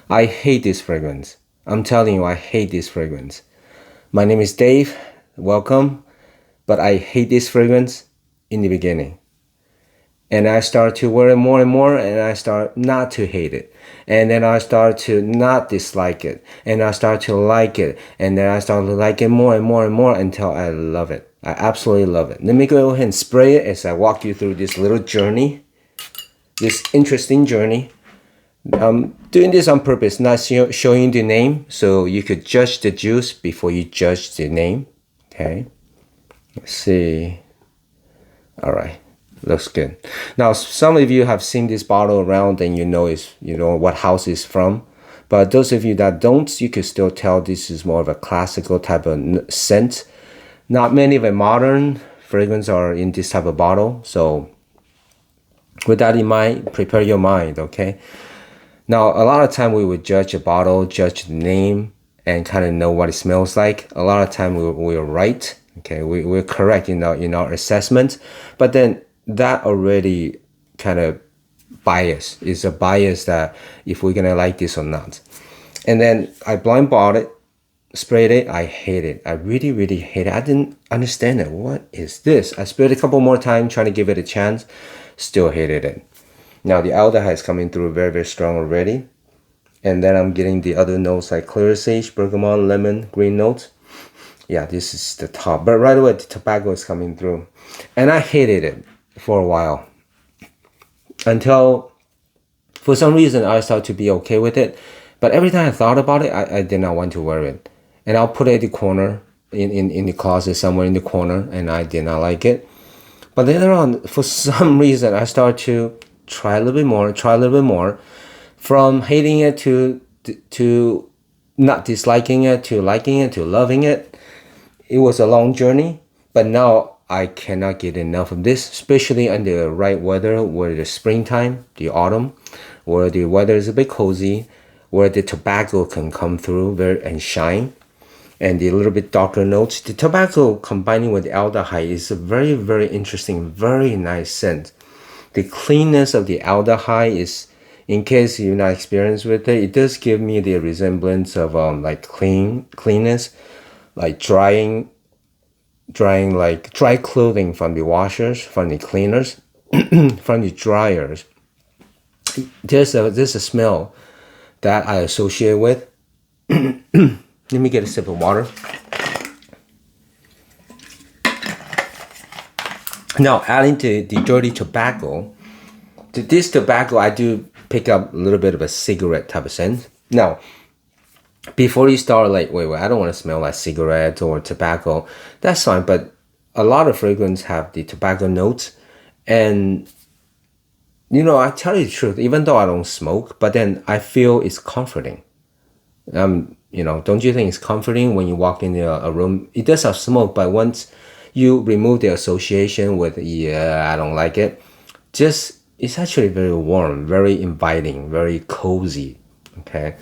I hate this fragrance. I'm telling you, I hate this fragrance. My name is Dave. Welcome. But I hate this fragrance in the beginning. And I start to wear it more and more, and I start not to hate it. And then I start to not dislike it. And I start to like it. And then I start to like it more and more and more until I love it. I absolutely love it. Let me go ahead and spray it as I walk you through this little journey, this interesting journey. I'm doing this on purpose, not showing the name, so you could judge the juice before you judge the name. Okay, let's see. All right, looks good. Now, some of you have seen this bottle around, and you know what house it's from. But those of you that don't, you could still tell this is more of a classical type of scent. Not many of the modern fragrances are in this type of bottle. So, with that in mind, prepare your mind. Okay. Now, a lot of time we would judge a bottle, judge the name, and kind of know what it smells like. A lot of time we're right. Okay, we're correct in our assessment, but then that already kind of bias is a bias that if we're gonna like this or not. And then I blind bought it, sprayed it. I hate it. I really, really hate it. I didn't understand it. What is this? I sprayed it a couple more times trying to give it a chance. Still hated it. Now the aldehyde is coming through very, very strong already. And then I'm getting the other notes like clear sage, bergamot, lemon, green notes. Yeah, this is the top. But right away, the tobacco is coming through. And I hated it for a while. Until, for some reason, I started to be okay with it. But every time I thought about it, I did not want to wear it. And I'll put it in the corner, in the closet, somewhere in the corner. And I did not like it. But later on, for some reason, I started to try a little bit more, from hating it to not disliking it, to liking it, to loving it. It was a long journey, but now I cannot get enough of this, especially in the right weather, where the springtime, the autumn, where the weather is a bit cozy, where the tobacco can come through and shine, and the little bit darker notes. The tobacco combining with the aldehyde is a very, very interesting, very nice scent. The cleanness of the aldehyde is, in case you're not experienced with it, it does give me the resemblance of like cleanness, like drying like dry clothing from the washers, from the cleaners, from the dryers. There's a smell that I associate with. Let me get a sip of water. Now, adding to the dirty tobacco, to this tobacco, I do pick up a little bit of a cigarette type of scent. Now, before you start like, wait, I don't want to smell like cigarette or tobacco, that's fine. But a lot of fragrance have the tobacco notes. And, I tell you the truth, even though I don't smoke, but then I feel it's comforting. Don't you think it's comforting when you walk in a room? It does have smoke, but once you remove the association with, I don't like it, it's actually very warm, very inviting, very cozy. Okay,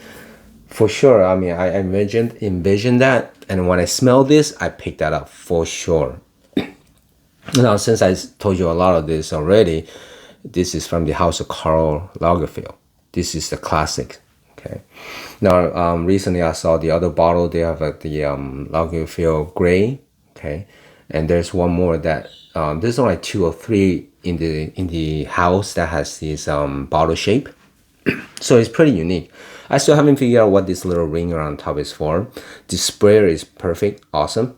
for sure. I mean, I envisioned that, and when I smell this, I picked that up for sure. Now, since I told you a lot of this already, this is from the house of Karl Lagerfeld. This is the classic. Okay. Now, recently I saw the other bottle. They have the Lagerfeld Gray. Okay, and there's one more that there's only 2 or 3 in the house that has this bottle shape. So it's pretty unique. I still haven't figured out what this little ring on top is for. The sprayer is perfect, awesome.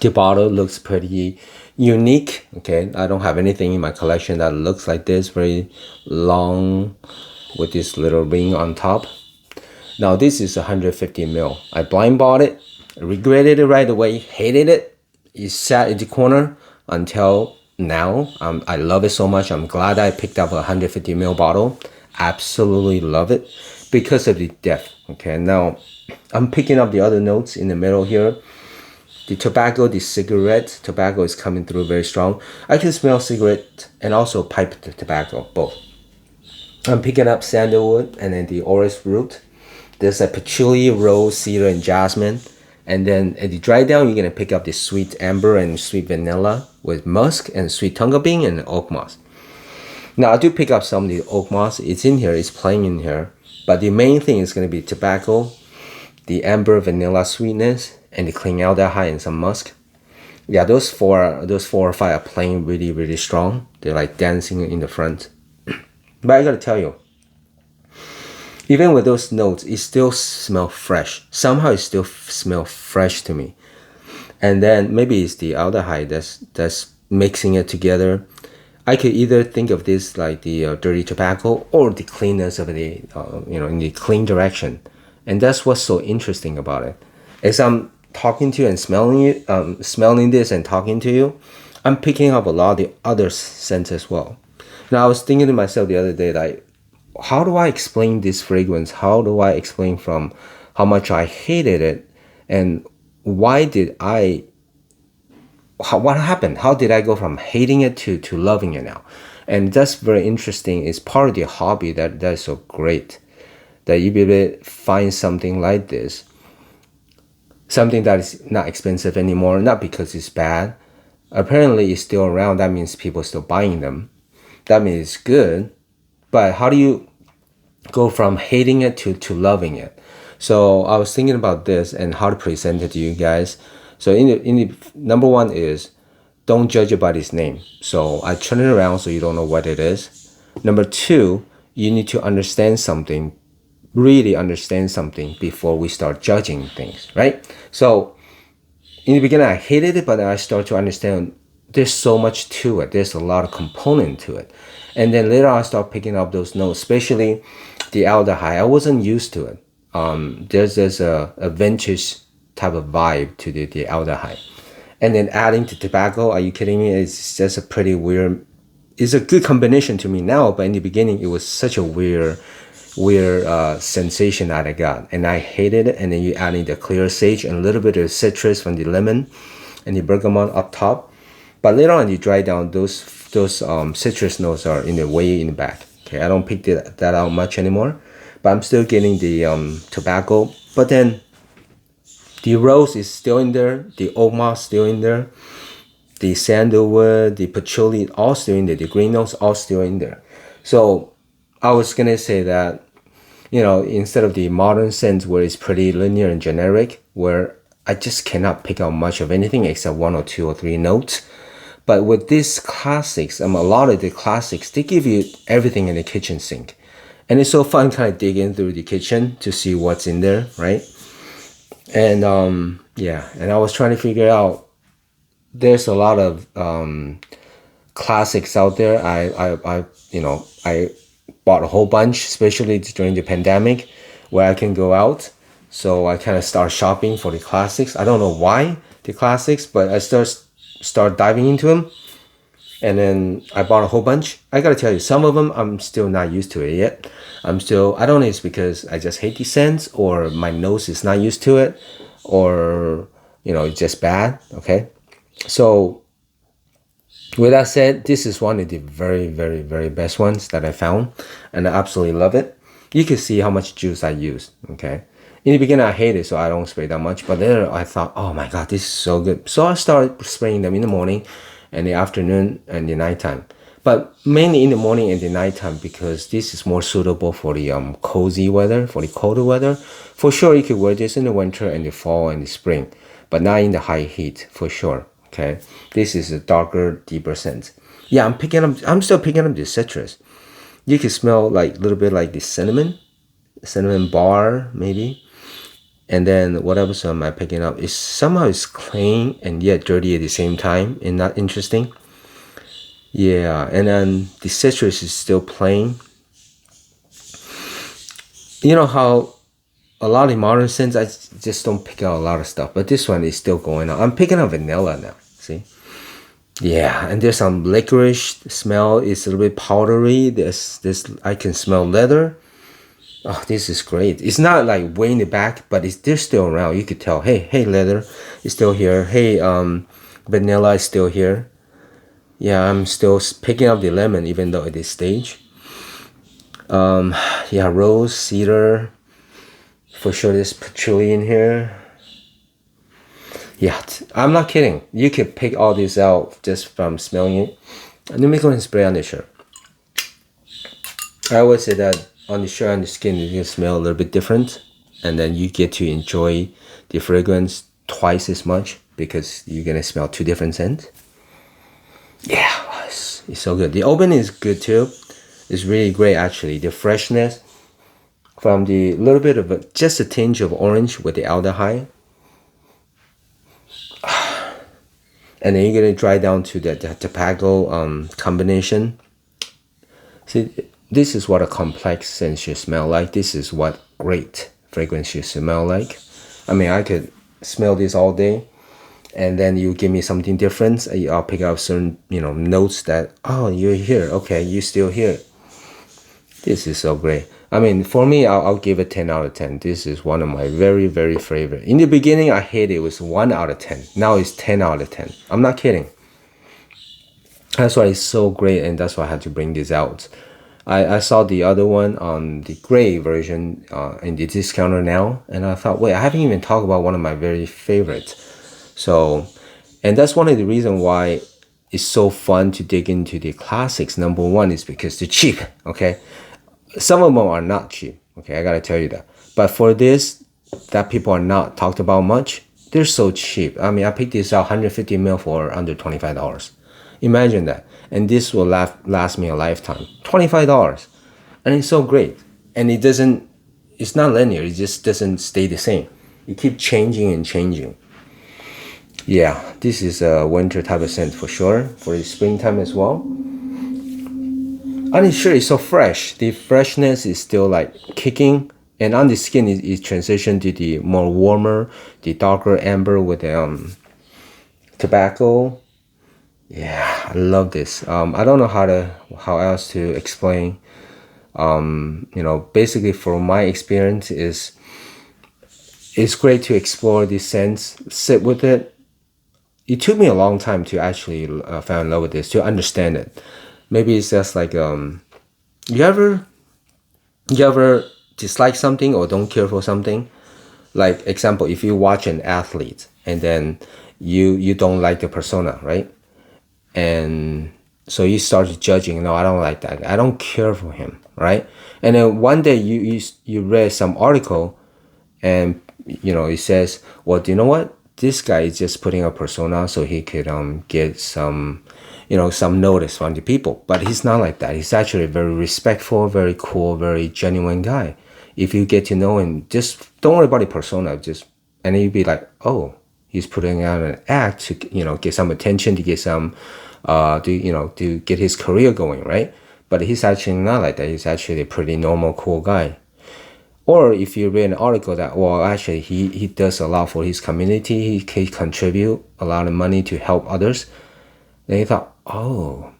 The bottle looks pretty unique. Okay, I don't have anything in my collection that looks like this, very long with this little ring on top. Now this is 150 ml. I blind bought it, regretted it right away, hated it. It sat in the corner until now. I love it so much. I'm glad I picked up a 150 ml bottle. Absolutely love it because of the depth. Okay, now I'm picking up the other notes in the middle here. The tobacco, the cigarette tobacco is coming through very strong. I can smell cigarette and also pipe tobacco, both. I'm picking up sandalwood and then the orris root. There's a patchouli, rose, cedar, and jasmine. And then at the dry down, you're going to pick up the sweet amber and sweet vanilla with musk and sweet tonka bean and oak moss. Now I do pick up some of the oak moss. It's in here. It's playing in here. But the main thing is going to be tobacco, the amber vanilla sweetness, and the clean aldehyde and some musk. Yeah, those four or five are playing really, really strong. They're like dancing in the front. But I gotta tell you, even with those notes, it still smells fresh. Somehow it still smells fresh to me. And then maybe it's the aldehyde that's mixing it together. I could either think of this like the dirty tobacco or the cleanness of the, in the clean direction. And that's what's so interesting about it. As I'm talking to you and smelling it, smelling this and talking to you, I'm picking up a lot of the other scents as well. Now I was thinking to myself the other day, like, how do I explain this fragrance? How do I explain from how much I hated it, and why did what happened? How did I go from hating it to loving it now? And that's very interesting. It's part of the hobby that's so great, that you be able to find something like this, something that is not expensive anymore, not because it's bad. Apparently it's still around. That means people are still buying them. That means it's good. But how do you go from hating it to loving it? So I was thinking about this and how to present it to you guys. So in the number one is, don't judge it by its name. So I turn it around so you don't know what it is. Number two, you need to understand something, really understand something before we start judging things, right? So in the beginning I hated it, but I start to understand there's so much to it. There's a lot of component to it. And then later I start picking up those notes, especially the aldehyde. I wasn't used to it. There's a vintage type of vibe to the aldehyde. And then adding to tobacco, are you kidding me? It's just a pretty weird, it's a good combination to me now, but in the beginning it was such a weird sensation that I got, and I hated it. And then you adding the clear sage and a little bit of citrus from the lemon and the bergamot up top. But later on, you dry down, those citrus notes are in the way in the back. Okay, I don't pick that out much anymore, but I'm still getting the tobacco. But then the rose is still in there, the oak moss still in there, the sandalwood, the patchouli, all still in there, the green notes all still in there. So I was gonna say that, instead of the modern scents where it's pretty linear and generic, where I just cannot pick out much of anything except one or two or three notes. But with these classics, a lot of the classics, they give you everything in the kitchen sink. And it's so fun kind of digging through the kitchen to see what's in there, right? And and I was trying to figure out, there's a lot of classics out there. I bought a whole bunch, especially during the pandemic, where I can go out. So I kind of start shopping for the classics. I don't know why the classics, but I start diving into them. And then I bought a whole bunch. I gotta tell you, some of them I'm still not used to it yet. I don't know, it's because I just hate the scents, or my nose is not used to it, or it's just bad. Okay, so with that said, this is one of the very, very, very best ones that I found, and I absolutely love it. You can see how much juice I used. Okay, in the beginning I hated it, so I don't spray that much, but then I thought, oh my god, this is so good. So I started spraying them in the morning and the afternoon and the nighttime, but mainly in the morning and the nighttime, because this is more suitable for the cozy weather, for the colder weather. For sure you could wear this in the winter and the fall and the spring, but not in the high heat, for sure. Okay, this is a darker, deeper scent. Yeah, I'm still picking up the citrus. You can smell like a little bit like the cinnamon bar maybe. And then what else am I picking up? Is somehow it's clean and yet dirty at the same time, and not interesting. Yeah, and then the citrus is still plain. You know how a lot of modern scents, I just don't pick out a lot of stuff, but this one is still going on. I'm picking up vanilla now. See? Yeah, and there's some licorice smell. It's a little bit powdery. This I can smell leather. Oh, this is great. It's not like way in the back, but they're still around. You could tell, hey, leather is still here. Hey, vanilla is still here. Yeah, I'm still picking up the lemon, even though at this stage. Yeah, rose, cedar. For sure, there's patchouli in here. Yeah, I'm not kidding. You could pick all these out just from smelling it. Let me go and spray on this shirt. I always say that on the shirt and the skin, you can smell a little bit different, and then you get to enjoy the fragrance twice as much because you're gonna smell two different scents. Yeah, it's so good. The open is good too. It's really great actually. The freshness from the little bit of just a tinge of orange with the aldehyde, and then you're gonna dry down to the tobacco combination. See, this is what a complex scent should smell like. This is what great fragrance should smell like. I mean, I could smell this all day, and then you give me something different. I'll pick up certain, notes that, oh, you're here. Okay, you're still here. This is so great. I mean, for me, I'll give it 10 out of 10. This is one of my very, very favorite. In the beginning, I hated it. It was 1 out of 10. Now it's 10 out of 10. I'm not kidding. That's why it's so great, and that's why I had to bring this out. I saw the other one on the gray version in the discounter now, and I thought, wait, I haven't even talked about one of my very favorites. So, and that's one of the reasons why it's so fun to dig into the classics. Number one is because they're cheap, okay? Some of them are not cheap, okay? I gotta tell you that. But for this, that people are not talked about much, they're so cheap. I mean, I picked this out 150 ml for under $25. Imagine that. And this will last me a lifetime. $25. And it's so great. And it's not linear. It just doesn't stay the same. You keep changing and changing. Yeah, this is a winter type of scent for sure. For the springtime as well. And it's sure it's so fresh. The freshness is still like kicking. And on the skin, it transitioned to the more warmer, the darker amber with the tobacco. Yeah, I love this. I don't know how else to explain. Basically from my experience it's great to explore these scents, sit with it. It took me a long time to actually fall in love with this, to understand it. Maybe it's just like you ever dislike something or don't care for something. Like example, if you watch an athlete and then you don't like the persona, right? And so you start judging. No, I don't like that. I don't care for him, right? And then one day you read some article, and it says, well, do you know what? This guy is just putting a persona so he could get some notice from the people. But he's not like that. He's actually a very respectful, very cool, very genuine guy. If you get to know him, just don't worry about the persona. And then you'd be like, oh, he's putting out an act to get some attention, to get some to get his career going, right? But he's actually not like that. He's actually a pretty normal, cool guy. Or if you read an article that, well, actually he does a lot for his community, he contribute a lot of money to help others, then you thought, oh,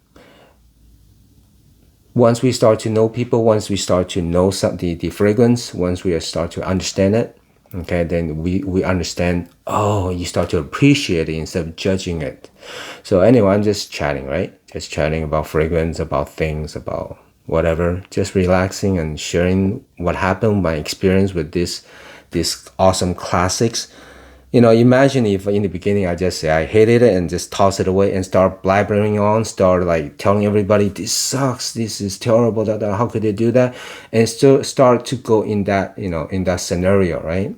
once we start to know people, once we start to know the fragrance, once we start to understand it, okay, then we understand, oh, you start to appreciate it instead of judging it. So anyway, I'm just chatting, right? Just chatting about fragrance, about things, about whatever, just relaxing and sharing what happened, my experience with this awesome classics. Imagine if in the beginning I just say I hated it and just toss it away and start blabbering on, start like telling everybody this sucks, this is terrible, how could they do that, and still start to go in that in that scenario, right?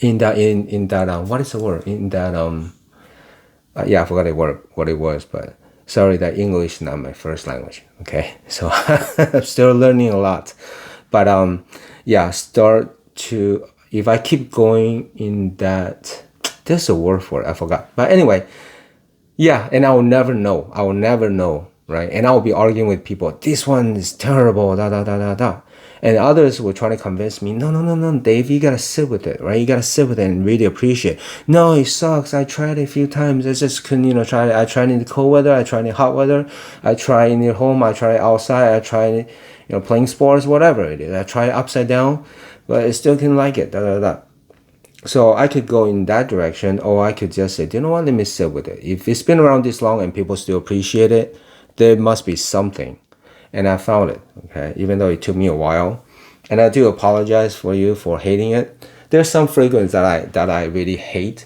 In that what is the word? In that yeah, I forgot the word what it was, but sorry that English is not my first language. Okay, so I'm still learning a lot, but yeah, start to, if I keep going in that, there's a word for it, I forgot. But anyway, yeah, and I will never know, right? And I will be arguing with people, this one is terrible, da da da da da. And others will try to convince me, no, Dave, you gotta sit with it, right? You gotta sit with it and really appreciate it. No, it sucks. I tried it a few times. I just couldn't, try it. I tried in the cold weather. I tried in the hot weather. I tried in your home. I tried outside. I tried, playing sports, whatever it is. I tried upside down, but I still didn't like it, da da da. So I could go in that direction, or I could just say, you know what, let me sit with it. If it's been around this long and people still appreciate it, there must be something. And I found it, okay, even though it took me a while. And I do apologize for you for hating it. There's some fragrance that I really hate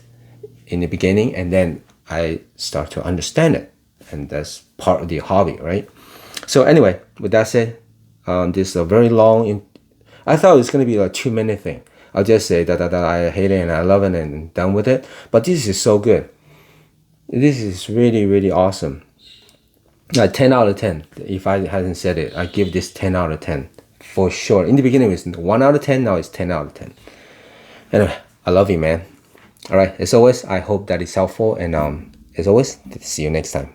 in the beginning, and then I start to understand it. And that's part of the hobby, right? So anyway, with that said, this very long. I thought it was gonna be a 2-minute thing. I'll just say that I hate it and I love it and done with it. But this is so good. This is really, really awesome. 10 out of 10. If I hadn't said it, I give this 10 out of 10 for sure. In the beginning, it was 1 out of 10. Now it's 10 out of 10. Anyway, I love you, man. All right. As always, I hope that is helpful. And as always, see you next time.